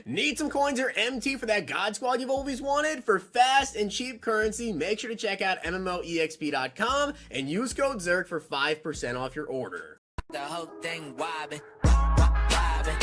Need some coins or MT for that God Squad you've always wanted? For fast and cheap currency, make sure to check out MMOEXP.com and use code ZERK for 5% off your order. The whole thing wobbin', wobbin'.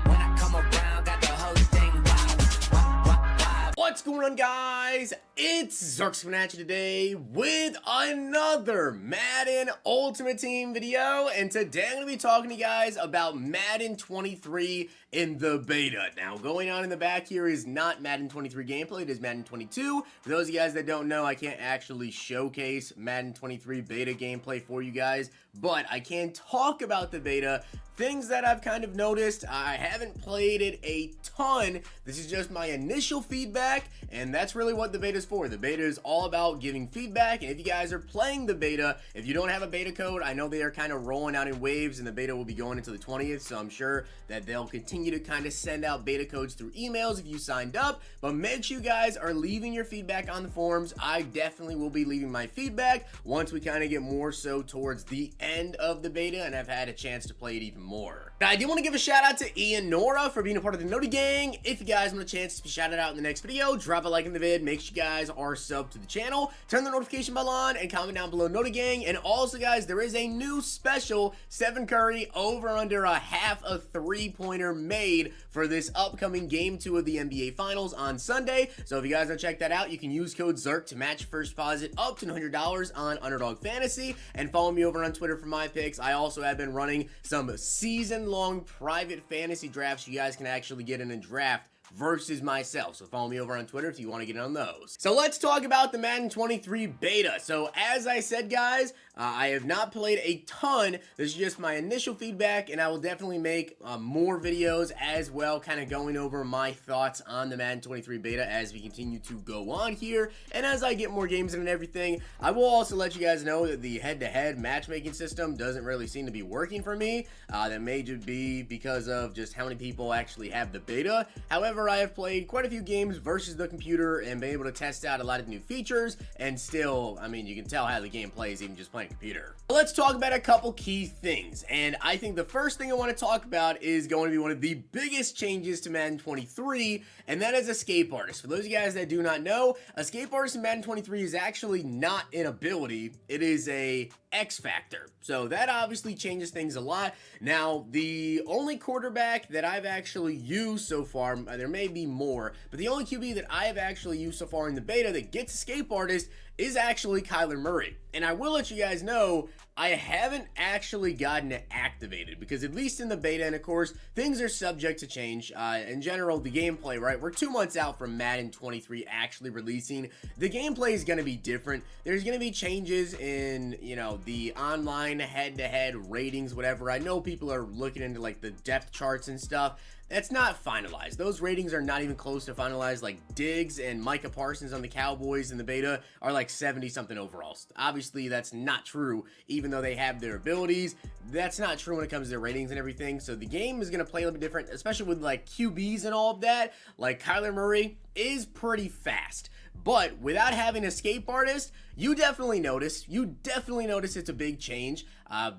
When I come around, got the whole thing wobbin'. What's going on, guys? It's Zirksee coming at you today with another Madden Ultimate Team video, and today I'm going to be talking to you guys about Madden 23 in the beta. Now, going on in the back here is not Madden 23 gameplay, it is Madden 22. For those of you guys that don't know, I can't actually showcase Madden 23 beta gameplay for you guys, but I can talk about the beta. Things that I've kind of noticed. I haven't played it a ton. This is just my initial feedback, and that's really what the beta is for. The beta is all about giving feedback, and if you guys are playing the beta, if you don't have a beta code, I know they are kind of rolling out in waves, and the beta will be going into the 20th, so I'm sure that they'll continue to kind of send out beta codes through emails if you signed up, but make sure you guys are leaving your feedback on the forums. I definitely will be leaving my feedback once we kind of get more so towards the end of the beta, and I've had a chance to play it even more. Now, I do want to give a shout out to Ian Nora for being a part of the Noti Gang. If you guys want a chance to be shouted out in the next video, drop a like in the vid, make sure you guys are subbed to the channel, turn the notification bell on, and comment down below Noti Gang. And also, guys, there is a new special Stephen Curry over under a half a three-pointer made for this upcoming Game 2 of the NBA Finals on Sunday. So if you guys want to check that out, you can use code ZERK to match your first deposit up to $100 on Underdog Fantasy, and follow me over on Twitter for my picks. I also have been running some season-long private fantasy drafts you guys can actually get in a draft versus myself, so follow me over on Twitter if you want to get on those. So let's talk about the Madden 23 beta. So as I said, guys, I have not played a ton. This is just my initial feedback, and I will definitely make more videos as well, kind of going over my thoughts on the Madden 23 beta as we continue to go on here, and as I get more games in and everything. I will also let you guys know that the head-to-head matchmaking system doesn't really seem to be working for me. That may just be because of just how many people actually have the beta. However, I have played quite a few games versus the computer and been able to test out a lot of new features, and still, I mean, you can tell how the game plays even just playing computer. Let's talk about a couple key things, and I think the first thing I want to talk about is going to be one of the biggest changes to Madden 23, and that is Escape Artist. For those of you guys that do not know, Escape Artist in Madden 23 is actually not an ability, it is a X Factor. So that obviously changes things a lot. Now, the only quarterback that I've actually used so far, there may be more, but the only QB that I have actually used so far in the beta that gets Escape Artist is actually Kyler Murray. And I will let you guys know, I haven't actually gotten it activated, because at least in the beta, and of course, things are subject to change. In general, the gameplay, right? We're 2 months out from Madden 23 actually releasing. The gameplay is going to be different. There's going to be changes in, you know, the online head-to-head ratings, whatever. I know people are looking into, like, the depth charts and stuff. That's not finalized. Those ratings are not even close to finalized. Like Diggs and Micah Parsons on the Cowboys in the beta are like 70-something overall. Obviously, that's not true, even though they have their abilities. That's not true when it comes to their ratings and everything. So the game is going to play a little bit different, especially with like QBs and all of that. Like Kyler Murray is pretty fast, but without having Escape Artist, you definitely notice it's a big change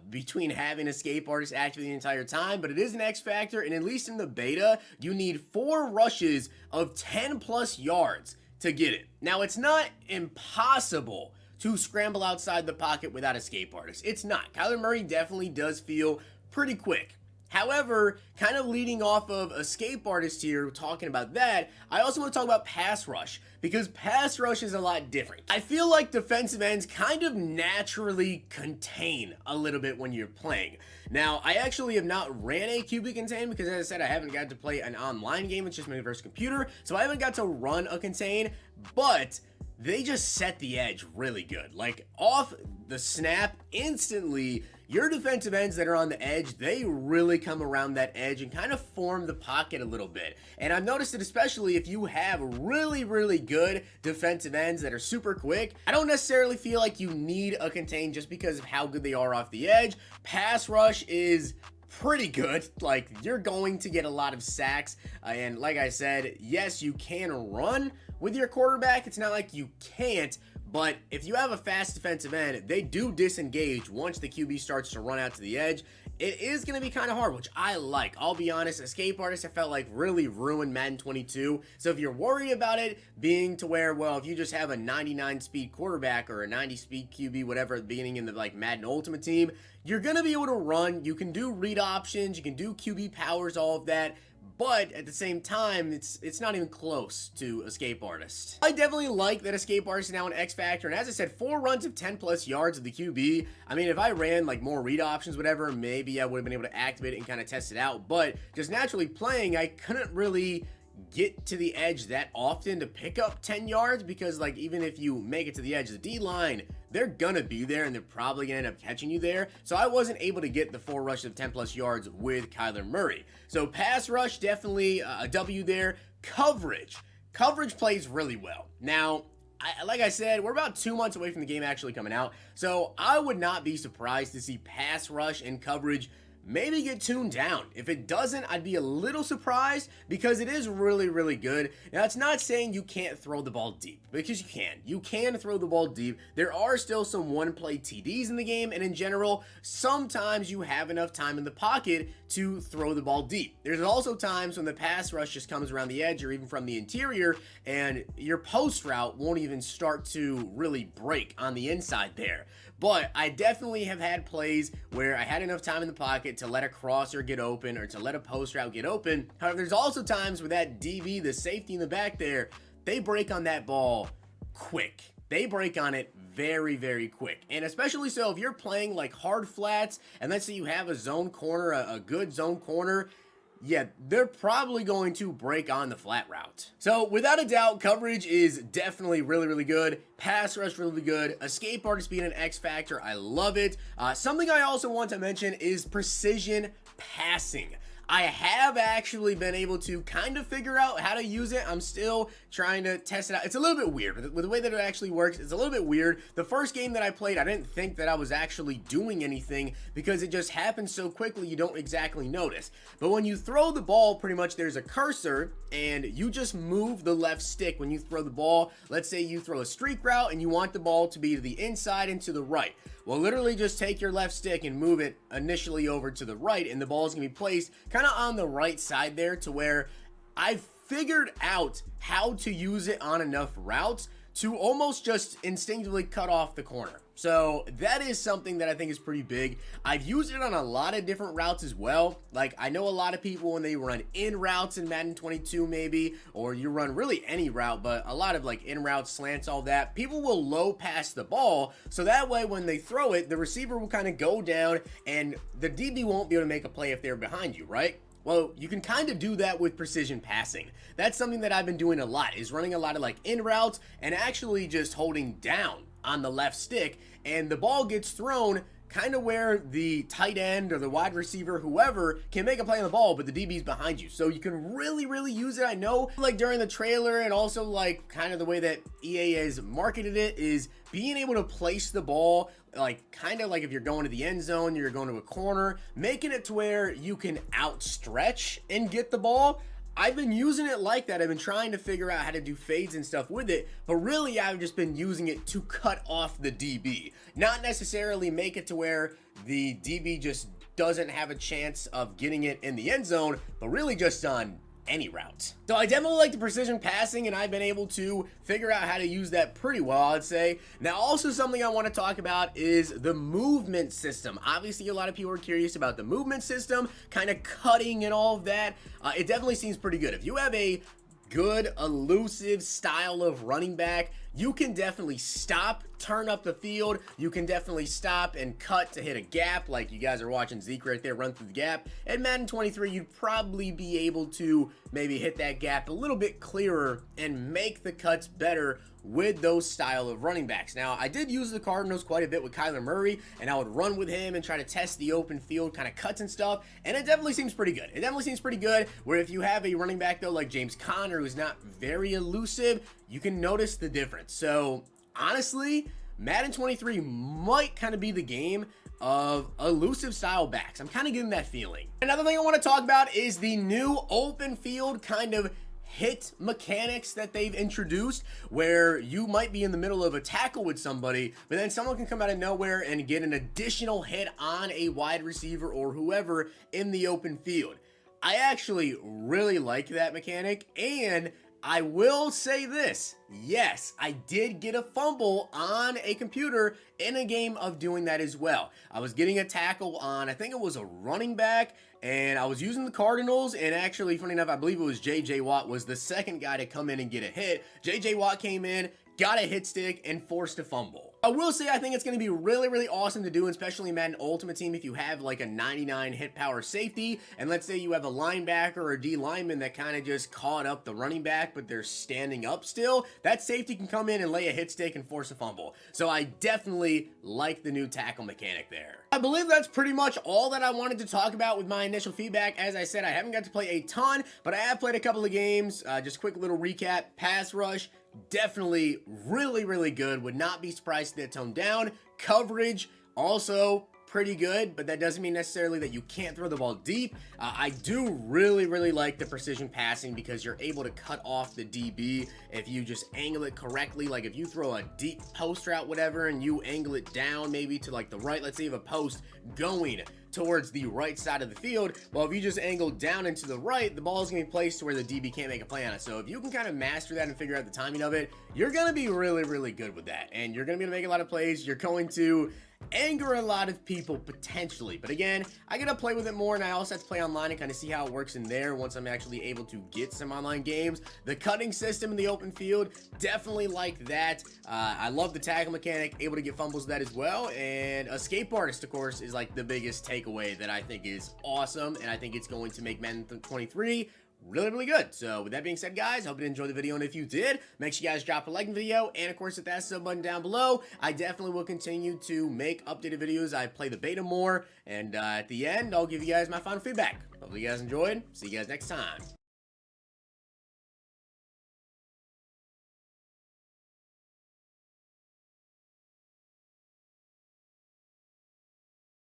between having Escape Artist active the entire time, but it is an X Factor, and at least in the beta, you need 4 rushes of 10 plus yards to get it. Now, it's not impossible to scramble outside the pocket without Escape Artist. It's not. Kyler Murray definitely does feel pretty quick. However, kind of leading off of Escape Artist here, talking about that, I also want to talk about Pass Rush, because Pass Rush is a lot different. I feel like defensive ends kind of naturally contain a little bit when you're playing. Now, I actually have not ran a QB contain, because as I said, I haven't got to play an online game, it's just me versus computer, so I haven't got to run a contain, but they just set the edge really good. Like, off the snap, instantly, your defensive ends that are on the edge, they really come around that edge and kind of form the pocket a little bit. And I've noticed it especially if you have really, really good defensive ends that are super quick. I don't necessarily feel like you need a contain just because of how good they are off the edge. Pass rush is pretty good. Like, you're going to get a lot of sacks, and like I said, yes, you can run with your quarterback. It's not like you can't, but if you have a fast defensive end, they do disengage once the QB starts to run out to the edge, it is going to be kind of hard, which I like. I'll be honest, Escape Artist I felt like really ruined Madden 22. So if you're worried about it being to where, well, if you just have a 99 speed quarterback or a 90 speed QB, whatever, at the beginning in the like Madden Ultimate Team, you're going to be able to run. You can do read options, you can do QB powers, all of that. But at the same time, it's not even close to Escape Artist. I definitely like that Escape Artist is now an X Factor, and as I said, 4 runs of 10 plus yards of the QB. I mean, if I ran like more read options, whatever, maybe I would have been able to activate it and kind of test it out. But just naturally playing, I couldn't really get to the edge that often to pick up 10 yards because like even if you make it to the edge, the D-line, they're gonna be there and they're probably gonna end up catching you there. So I wasn't able to get the 4 rushes of 10 plus yards with Kyler Murray. So pass rush, definitely a W there. Coverage plays really well. Now, like I said, we're about 2 months away from the game actually coming out. So I would not be surprised to see pass rush and coverage maybe get tuned down. If it doesn't, I'd be a little surprised because it is really, really good. Now, it's not saying you can't throw the ball deep because you can. You can throw the ball deep. There are still some one-play TDs in the game, and in general, sometimes you have enough time in the pocket to throw the ball deep. There's also times when the pass rush just comes around the edge or even from the interior, and your post route won't even start to really break on the inside there. But I definitely have had plays where I had enough time in the pocket to let a crosser get open or to let a post route get open. However, there's also times where that DB, the safety in the back there, they break on that ball quick. They break on it very, very quick. And especially so if you're playing like hard flats and let's say you have a zone corner, a good zone corner, yeah, they're probably going to break on the flat route. So without a doubt, coverage is definitely really, really good. Pass rush really good. Escape Artist being an X Factor, I love it. Something I also want to mention is precision passing. I have actually been able to kind of figure out how to use it. I'm still trying to test it out. It's a little bit weird. With the way that it actually works, it's a little bit weird. The first game that I played, I didn't think that I was actually doing anything because it just happens so quickly you don't exactly notice. But when you throw the ball, pretty much there's a cursor and you just move the left stick when you throw the ball. Let's say you throw a streak route and you want the ball to be to the inside and to the right. Well, literally just take your left stick and move it initially over to the right, and the ball is going to be placed kind of on the right side there to where I've figured out how to use it on enough routes to almost just instinctively cut off the corner. So that is something that I think is pretty big. I've used it on a lot of different routes as well. Like I know a lot of people when they run in routes in Madden 22 maybe, or you run really any route, but a lot of like in routes, slants, all that, people will low pass the ball. So that way when they throw it, the receiver will kind of go down and the DB won't be able to make a play if they're behind you, right? Well, you can kind of do that with precision passing. That's something that I've been doing a lot, is running a lot of like in routes and actually just holding down on the left stick, and the ball gets thrown kind of where the tight end or the wide receiver, whoever, can make a play on the ball, but the DB's behind you. So you can really, really use it. I know like during the trailer and also like kind of the way that EA has marketed it is being able to place the ball like kind of like if you're going to the end zone, you're going to a corner, making it to where you can outstretch and get the ball. I've been using it like that. I've been trying to figure out how to do fades and stuff with it, but really I've just been using it to cut off the DB. Not necessarily make it to where the DB just doesn't have a chance of getting it in the end zone, but really just on any route. So I definitely like the precision passing, and I've been able to figure out how to use that pretty well, I'd say. Now, also something I want to talk about is the movement system. Obviously, a lot of people are curious about the movement system, kind of cutting and all of that. It definitely seems pretty good. If you have a good, elusive style of running back, you can definitely stop, turn up the field. You can definitely stop and cut to hit a gap, like you guys are watching Zeke right there run through the gap. At Madden 23, you'd probably be able to maybe hit that gap a little bit clearer and make the cuts better with those style of running backs. Now, I did use the Cardinals quite a bit with Kyler Murray, and I would run with him and try to test the open field kind of cuts and stuff, and it definitely seems pretty good. It definitely seems pretty good, where if you have a running back, though, like James Conner, who's not very elusive, you can notice the difference. So, honestly, Madden 23 might kind of be the game of elusive style backs. I'm kind of getting that feeling. Another thing I want to talk about is the new open field kind of hit mechanics that they've introduced where you might be in the middle of a tackle with somebody, but then someone can come out of nowhere and get an additional hit on a wide receiver or whoever in the open field. I actually really like that mechanic, and I will say this, yes, I did get a fumble on a computer in a game of doing that as well. I was getting a tackle on, I think it was a running back, and I was using the Cardinals, and actually, funny enough, I believe it was J.J. Watt was the second guy to come in and get a hit. J.J. Watt came in, got a hit stick, and forced a fumble. I will say I think it's going to be really, really awesome to do, especially in Madden Ultimate Team if you have like a 99 hit power safety, and let's say you have a linebacker or a D lineman that kind of just caught up the running back, but they're standing up still. That safety can come in and lay a hit stick and force a fumble. So I definitely like the new tackle mechanic there. I believe that's pretty much all that I wanted to talk about with my initial feedback. As I said, I haven't got to play a ton, but I have played a couple of games. Just quick little recap. Pass rush, definitely really, really good. Would not be surprised to get toned down. Coverage, also pretty good, but that doesn't mean necessarily that you can't throw the ball deep. I do really, really like the precision passing because you're able to cut off the DB if you just angle it correctly. Like if you throw a deep post route, whatever, and you angle it down maybe to like the right, let's say you have a post going towards the right side of the field. Well, if you just angle down and to the right, the ball is going to be placed to where the DB can't make a play on it. So if you can kind of master that and figure out the timing of it, you're going to be really, really good with that. And you're going to be able to make a lot of plays. You're going to anger a lot of people potentially, but again, I gotta play with it more, and I also have to play online and kind of see how it works in there once I'm actually able to get some online games. The cutting system in the open field, definitely like that. I love the tackle mechanic, able to get fumbles with that as well, and escape artist, of course, is like the biggest takeaway that I think is awesome, and I think it's going to make Madden 23 really, really good. So with that being said, guys, I hope you enjoyed the video, and if you did, make sure you guys drop a like in the video, and of course hit that sub button down below. I definitely will continue to make updated videos. I play the beta more, and at the end, I'll give you guys my final feedback. Hopefully you guys enjoyed. See you guys next time.